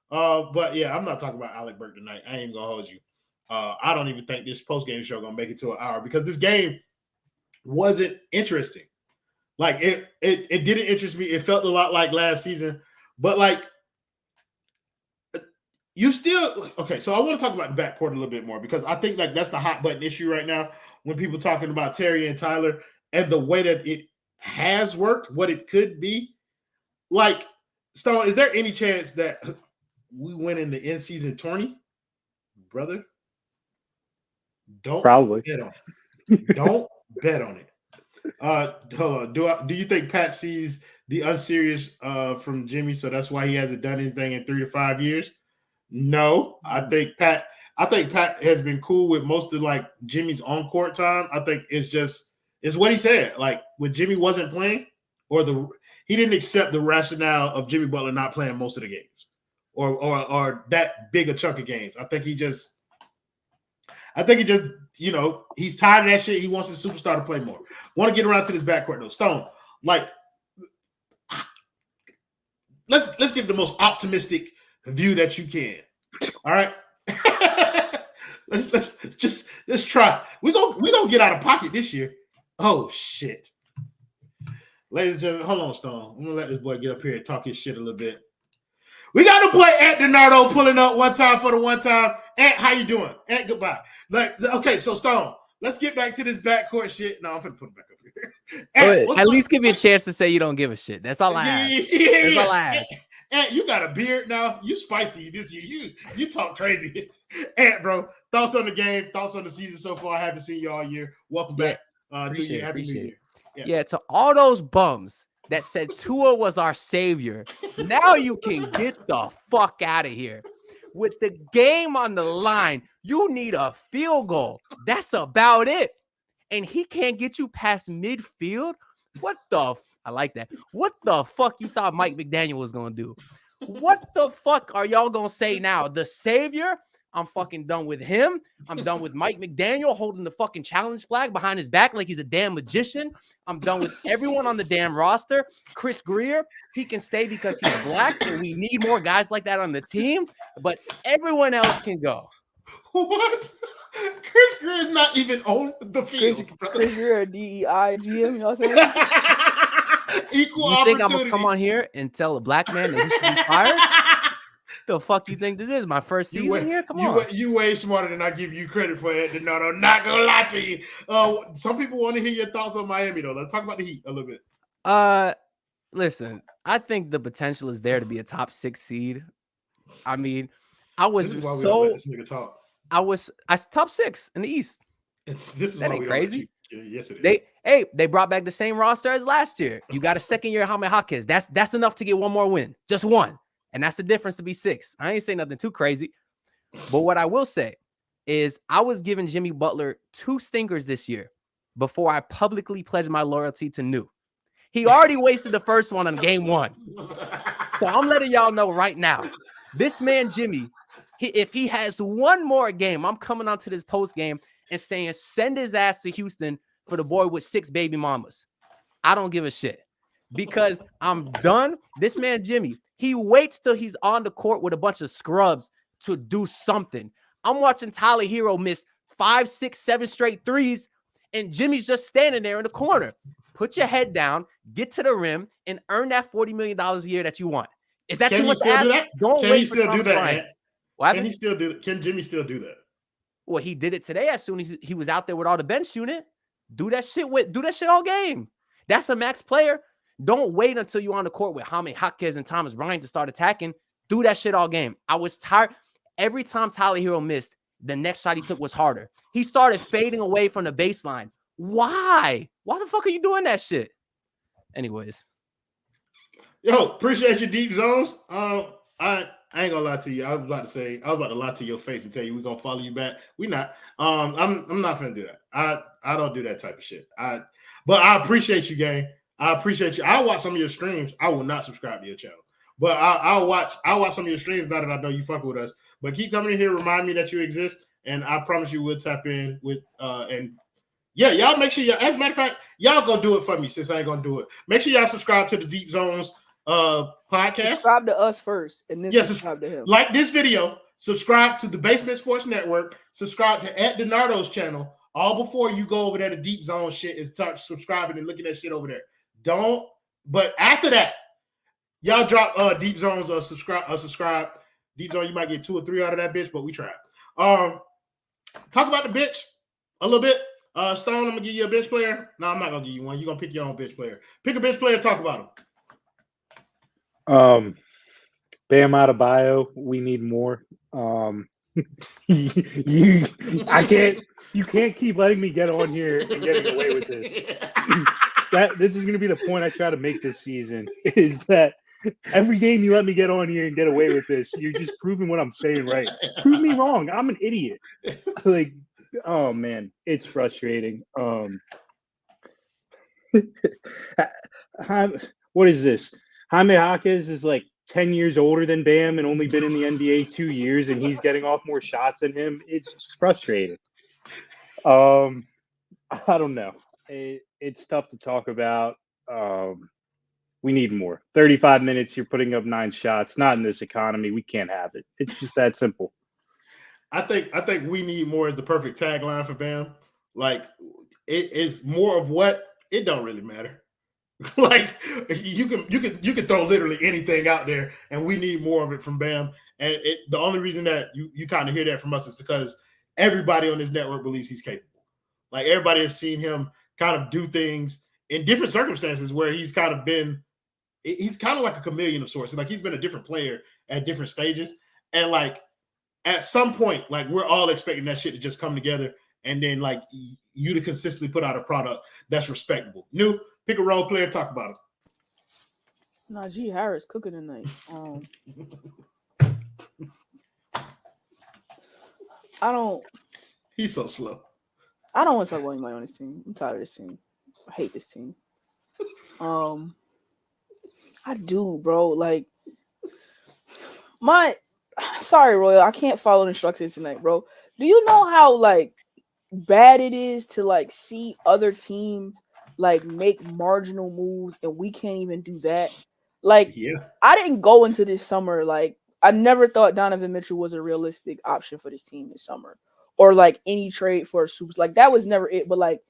But yeah, I'm not talking about Alec Burks tonight. I ain't gonna hold you. I don't even think this post-game show gonna make it to an hour because this game wasn't interesting. Like it didn't interest me. It felt a lot like last season, but like you still okay. So I want to talk about the backcourt a little bit more because I think like that's the hot button issue right now when people talking about Terry and Tyler and the way that it has worked, what it could be. Like Stone, is there any chance that we win in the in-season tourney, brother? Don't Probably bet on it. Don't bet on it. Hold on. Do you think Pat sees the unserious from Jimmy, so that's why he hasn't done anything in 3 to 5 years? No, I think Pat has been cool with most of like Jimmy's on court time. I think it's what he said. Like when Jimmy wasn't playing, he didn't accept the rationale of Jimmy Butler not playing most of the games, or that big a chunk of games. I think he just he's tired of that shit. He wants his superstar to play more. Want to get around to this backcourt though. Stone, like, let's give the most optimistic view that you can. All right. let's try. We're gonna get out of pocket this year. Oh shit. Ladies and gentlemen, hold on, Stone. I'm gonna let this boy get up here and talk his shit a little bit. We got to play Ant DiNardo pulling up one time for the one time. Ant, how you doing? Ant, goodbye. Like, okay, so Stone, let's get back to this backcourt shit. No, I'm gonna put him back up here. Ant, at least give me a chance to say you don't give a shit. That's all I ask. That's all I ask. Ant, you got a beard now. You spicy this year. You talk crazy. Ant, bro, thoughts on the game, thoughts on the season so far. I haven't seen you all year. Welcome back. New year. Happy New Year. Yeah, to all those bums that said Tua was our savior, now you can get the fuck out of here. With the game on the line, you need a field goal. That's about it. And he can't get you past midfield? I like that. What the fuck you thought Mike McDaniel was going to do? What the fuck are y'all going to say now? The savior? I'm fucking done with him. I'm done with Mike McDaniel holding the fucking challenge flag behind his back like he's a damn magician. I'm done with everyone on the damn roster. Chris Greer, he can stay because he's black and we need more guys like that on the team, but everyone else can go. What? Chris Greer is not even on the field. Chris Greer, DEI GM, you know what I'm saying? Equal you opportunity. Think I'm gonna come on here and tell a black man that he should be fired? The fuck you think this is? My first season here? Come on. You way smarter than I give you credit for it. No, not gonna lie to you. Some people want to hear your thoughts on Miami though. Let's talk about the Heat a little bit. Listen, I think the potential is there to be a top 6 seed. I mean, I was top 6 in the East. This is that why ain't we crazy. Yes, it is. They brought back the same roster as last year. You got a second year Jaime Jaquez. That's enough to get one more win. Just one. And that's the difference to be 6. I ain't saying nothing too crazy. But what I will say is I was giving Jimmy Butler 2 stinkers this year before I publicly pledged my loyalty to New. He already wasted the first one on game 1. So I'm letting y'all know right now. This man, Jimmy, if he has one more game, I'm coming onto this post game and saying, send his ass to Houston for the boy with 6 baby mamas. I don't give a shit because I'm done. This man, Jimmy, he waits till he's on the court with a bunch of scrubs to do something. I'm watching Tyler Herro miss 5, 6, 7 straight threes, and Jimmy's just standing there in the corner. Put your head down, get to the rim, and earn that $40 million a year that you want. Is that too much to ask? Don't wait for Thomas Bryant. Can Jimmy still do that? Well, he did it today as soon as he was out there with all the bench unit. Do that shit all game. That's a max player. Don't wait until you're on the court with Jaime Jaquez and Thomas Bryant to start attacking. Do that shit all game. I was tired. Every time Tyler Herro missed, the next shot he took was harder. He started fading away from the baseline. Why? Why the fuck are you doing that shit? Anyways. Yo, appreciate your deep zones. I ain't gonna lie to you. I was about to lie to your face and tell you we're gonna follow you back. We're not. I'm not gonna do that. I don't do that type of shit. But I appreciate you, gang. I appreciate you. I watch some of your streams. I will not subscribe to your channel. But I'll watch some of your streams now that I know you fuck with us. But keep coming in here, remind me that you exist, and I promise you we'll tap in with and yeah, y'all make sure y'all, as a matter of fact, y'all go do it for me since I ain't gonna do it. Make sure y'all subscribe to the Deep Zones podcast. Subscribe to us first, and then subscribe to him. Like this video, subscribe to the Basement Sports Network, subscribe to @Donardo's channel. All before you go over there to Deep Zone shit is start subscribing and looking at shit over there. But after that, y'all drop Deep Zones or subscribe. Deep Zone, you might get 2 or 3 out of that bitch, but we try. Talk about the bitch a little bit. Stone, I'm gonna give you a bench player. No, I'm not gonna give you one. You're gonna pick your own bench player. Pick a bench player and talk about him. Bam Adebayo, we need more. You can't keep letting me get on here and getting away with this. This is gonna be the point I try to make this season, is that every game you let me get on here and get away with this, you're just proving what I'm saying right. Prove me wrong. I'm an idiot. Like, oh man, it's frustrating. What is this? Jaime Jaquez is like 10 years older than Bam and only been in the NBA 2 years, and he's getting off more shots than him. It's just frustrating. I don't know. It's tough to talk about. We need more. 35 minutes, you're putting up 9 shots. Not in this economy. We can't have it. It's just that simple. I think we need more is the perfect tagline for Bam. Like, it's more of what it don't really matter. Like, you can throw literally anything out there, and we need more of it from Bam. And the only reason that you kind of hear that from us is because everybody on this network believes he's capable. Like, everybody has seen him kind of do things in different circumstances where he's kind of like a chameleon of sorts. Like, he's been a different player at different stages, and like, at some point, like, we're all expecting that shit to just come together, and then like you to consistently put out a product that's respectable. New, pick a role player, talk about it. Najee Harris cooking tonight. He's so slow. I don't want to talk about anybody on this team. I'm tired of this team. I hate this team. I do, bro. Like, sorry, Royal, I can't follow instructions tonight, bro. Do you know how like bad it is to like see other teams like make marginal moves and we can't even do that? Like, yeah. I didn't go into this summer like I never thought Donovan Mitchell was a realistic option for this team this summer, or like any trade for a super. Like, that was never it. But like,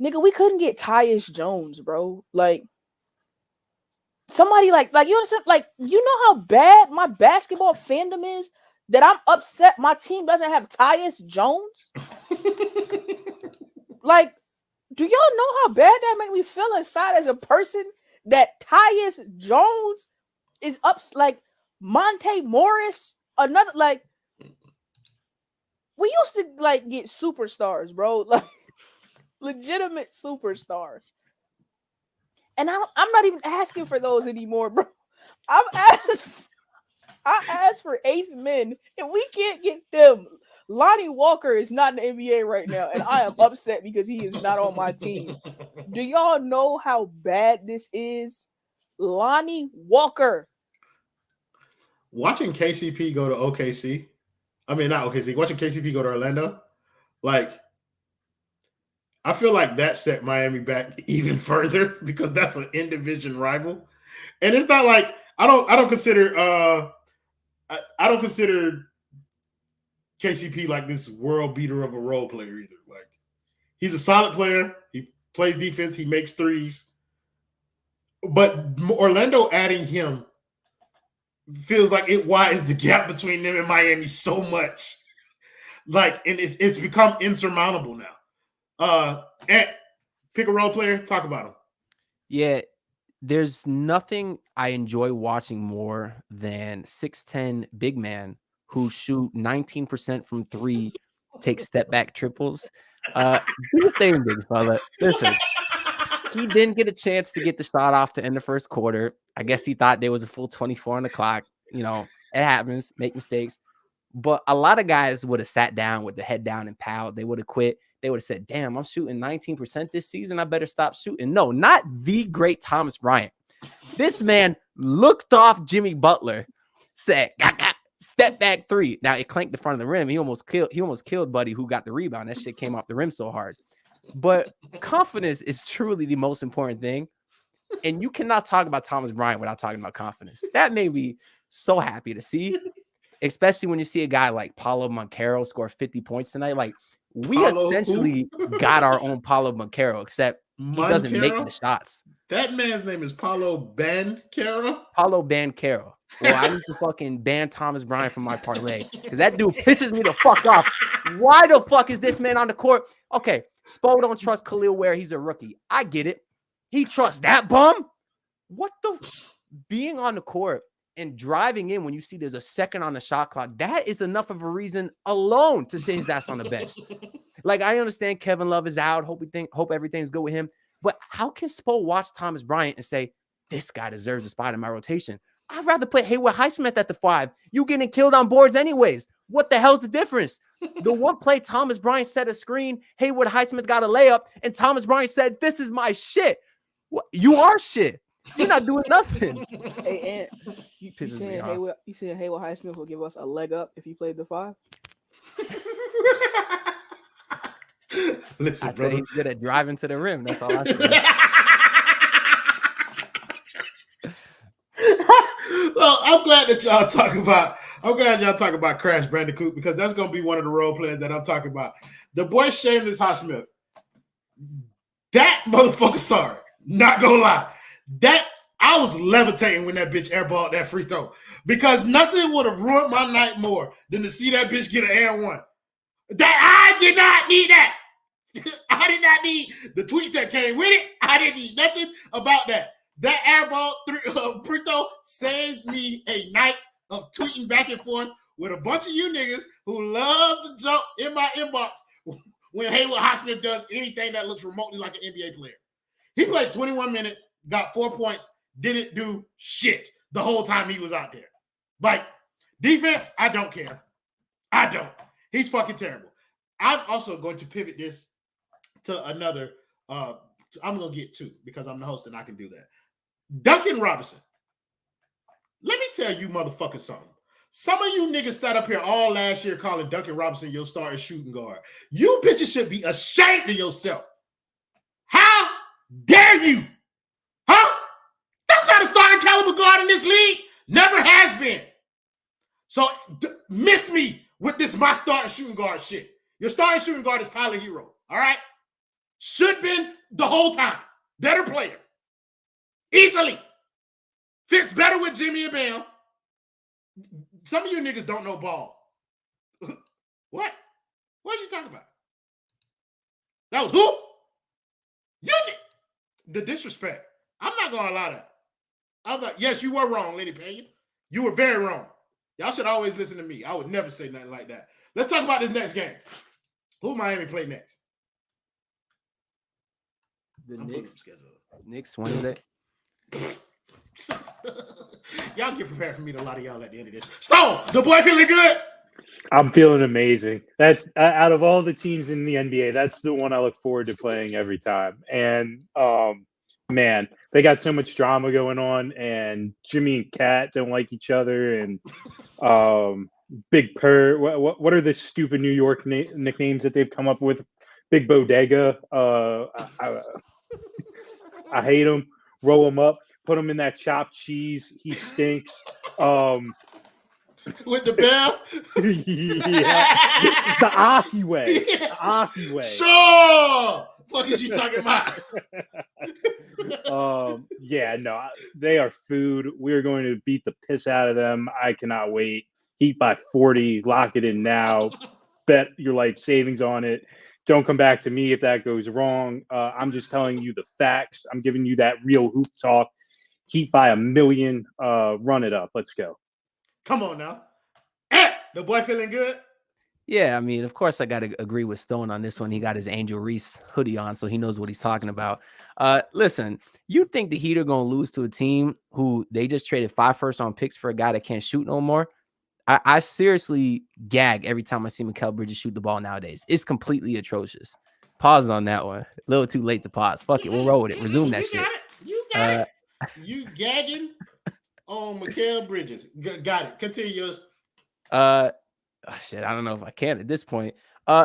nigga, we couldn't get Tyus Jones, bro. Like, somebody like you understand? Like, you know how bad my basketball fandom is that I'm upset my team doesn't have Tyus Jones. Like, do y'all know how bad that made me feel inside as a person that Tyus Jones is up? Like, Monte Morris, another, like, we used to like get superstars, bro, like legitimate superstars, and I'm not even asking for those anymore, bro. I asked for 8th men, and we can't get them. Lonnie Walker is not in the NBA right now, and I am upset because he is not on my team. Do y'all know how bad this is? Lonnie Walker. Watching KCP go to OKC, I mean, not OKC, watching KCP go to Orlando, like, I feel like that set Miami back even further because that's an in-division rival. And it's not like I don't consider KCP like this world beater of a role player either. Like, he's a solid player. He plays defense. He makes threes. But Orlando adding him feels like it widens the gap between them and Miami so much. Like, and it's become insurmountable now. And pick a role player, talk about him. Yeah, there's nothing I enjoy watching more than 6'10" big man who shoot 19% from 3, take step back triples. Do the thing, big fella. Listen, he didn't get a chance to get the shot off to end the first quarter. I guess he thought there was a full 24 on the clock. You know, it happens, make mistakes. But a lot of guys would have sat down with the head down and palled. They would have quit. They would have said, damn, I'm shooting 19% this season. I better stop shooting. No, not the great Thomas Bryant. This man looked off Jimmy Butler, said, step back three. Now it clanked the front of the rim. He almost killed Buddy, who got the rebound. That shit came off the rim so hard. But confidence is truly the most important thing. And you cannot talk about Thomas Bryant without talking about confidence. That made me so happy to see, especially when you see a guy like Paolo Banchero score 50 points tonight. Like, we essentially got our own Paolo Banchero, except he doesn't make the shots. That man's name is Paolo Banchero. Paolo Banchero. Well, I need to fucking ban Thomas Bryant from my parlay because that dude pisses me the fuck off. Why the fuck is this man on the court? Okay, Spo don't trust Khalil Ware. He's a rookie. I get it. He trusts that bum? What the? Being on the court and driving in when you see there's a second on the shot clock, that is enough of a reason alone to sit his ass on the bench. Like, I understand Kevin Love is out. Hope everything's good with him. But how can Spo watch Thomas Bryant and say, this guy deserves a spot in my rotation? I'd rather play Haywood Highsmith at the 5. You getting killed on boards anyways. What the hell's the difference? The one play Thomas Bryant set a screen, Haywood Highsmith got a layup, and Thomas Bryant said, this is my shit. What? You are shit. You're not doing nothing. Hey, Ant, you saying Haywood Highsmith will give us a leg up if he played the 5? Listen, I said he's good at driving to the rim. That's all I said. Well, I'm glad y'all talk about Crash Bandicoot because that's gonna be one of the role players that I'm talking about. The boy Shameless Highsmith. That motherfucker sorry. Not gonna lie. That I was levitating when that bitch airballed that free throw because nothing would have ruined my night more than to see that bitch get an air one. That I did not need that. I did not need the tweets that came with it. I didn't need nothing about that. That airball free throw saved me a night of tweeting back and forth with a bunch of you niggas who love to jump in my inbox when Haywood Highsmith does anything that looks remotely like an NBA player. He played 21 minutes, got 4 points, didn't do shit the whole time he was out there. Like, defense, I don't care. I don't. He's fucking terrible. I'm also going to pivot this to another. I'm going to get two because I'm the host and I can do that. Duncan Robinson. Let me tell you motherfuckers something. Some of you niggas sat up here all last year calling Duncan Robinson your starting shooting guard. You bitches should be ashamed of yourself. How dare you? Huh? That's not a starting caliber guard in this league. Never has been. So miss me with this my starting shooting guard shit. Your starting shooting guard is Tyler Herro. All right? Should been the whole time. Better player. Easily. Fits better with Jimmy and Bam. Some of you niggas don't know ball. What? What are you talking about? That was who? You did. The disrespect. I'm not going to allow that. I'm like, yes, you were wrong, Lenny Payne. You were very wrong. Y'all should always listen to me. I would never say nothing like that. Let's talk about this next game. Who Miami play next? The Knicks Wednesday. Y'all get prepared for me to lie to y'all at the end of this. Stone, the boy feeling good? I'm feeling amazing. That's out of all the teams in the NBA, that's the one I look forward to playing every time. And man, they got so much drama going on, and Jimmy and Kat don't like each other, and Big Purr. What are the stupid New York nicknames that they've come up with? Big Bodega. I hate him. Roll him up. Put him in that chopped cheese. He stinks. With the bell? Yeah. The Aki way. The Aki way. Sure. What is you talking about? Yeah, no, they are food. We're going to beat the piss out of them. I cannot wait. Heat by 40. Lock it in now. Bet your life savings on it. Don't come back to me if that goes wrong. I'm just telling you the facts. I'm giving you that real hoop talk. Heat by 1 million. Run it up. Let's go. Come on now. Hey, the boy feeling good? Yeah, I mean, of course, I got to agree with Stone on this one. He got his Angel Reese hoodie on, so he knows what he's talking about. Listen, you think the Heat are going to lose to a team who they just traded 5 first-round picks for a guy that can't shoot no more? I seriously gag every time I see Mikal Bridges shoot the ball nowadays. It's completely atrocious. Pause on that one. A little too late to pause. Fuck it. We'll roll with it. Resume that shit. You got it. You gagging on Mikal Bridges. Got it. Continue yours. Shit, I don't know if I can at this point.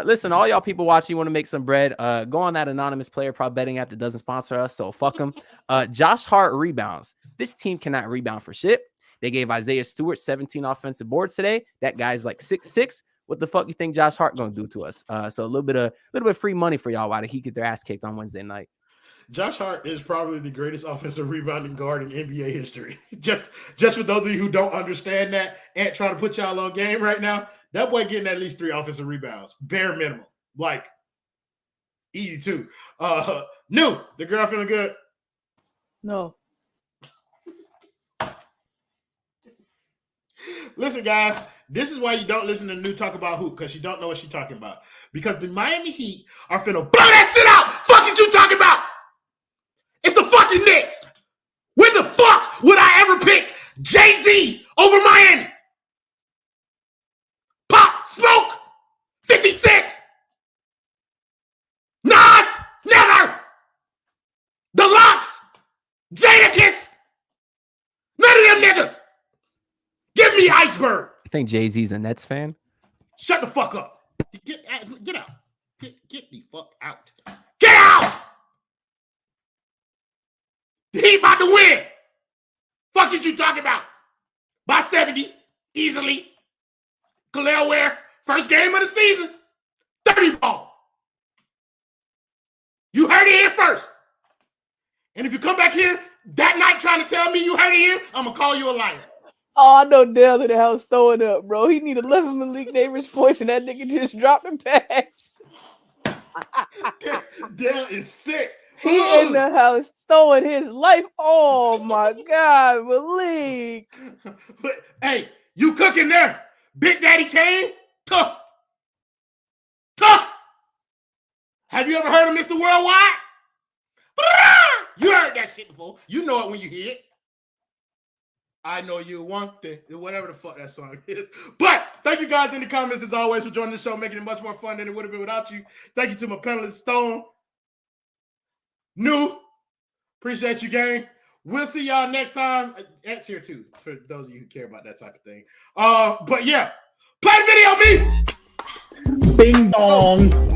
Listen, all y'all people watching, you want to make some bread, go on that anonymous player prop betting app that doesn't sponsor us, so fuck them. Josh Hart rebounds. This team cannot rebound for shit. They gave Isaiah Stewart 17 offensive boards today. That guy's like 6'6". What the fuck you think Josh Hart gonna do to us? So a little bit of free money for y'all while he get their ass kicked on Wednesday night. Josh Hart is probably the greatest offensive rebounding guard in NBA history. just for those of you who don't understand that and trying to put y'all on game right now, that boy getting at least 3 offensive rebounds, bare minimum. Like, easy too. New, the girl feeling good? No. Listen, guys, this is why you don't listen to New talk about hoop, because she don't know what she's talking about. Because the Miami Heat are finna blow that shit out. Fuck is you talking about? It's the fucking Knicks. When the fuck would I ever pick Jay-Z over Miami? Pop, Smoke, 50 Cent, Nas, never. The Locks, Jadakiss, none of them niggas. Give me Iceberg. You think Jay-Z's a Nets fan? Shut the fuck up. Get out. Get the fuck out. Get out! The Heat about to win. Fuck is you talking about? By 70, easily. Khalil Ware, first game of the season, 30 ball. You heard it here first. And if you come back here that night trying to tell me you heard it here, I'm going to call you a liar. Oh, I know Dale in the house throwing up, bro. He need 11 Malik Neighbors points, and that nigga just dropped the pass. Dale is sick. He in the house throwing his life. Oh my God, Malik. But, hey, you cooking there? Big Daddy Kane? Tuh. Have you ever heard of Mr. Worldwide? You heard that shit before. You know it when you hear it. I know you want it, whatever the fuck that song is. But thank you guys in the comments as always for joining the show, making it much more fun than it would have been without you. Thank you to my panelist Stone. New, appreciate you, gang. We'll see y'all next time. Ed's here too, for those of you who care about that type of thing. But yeah, play the video, me. Bing bong.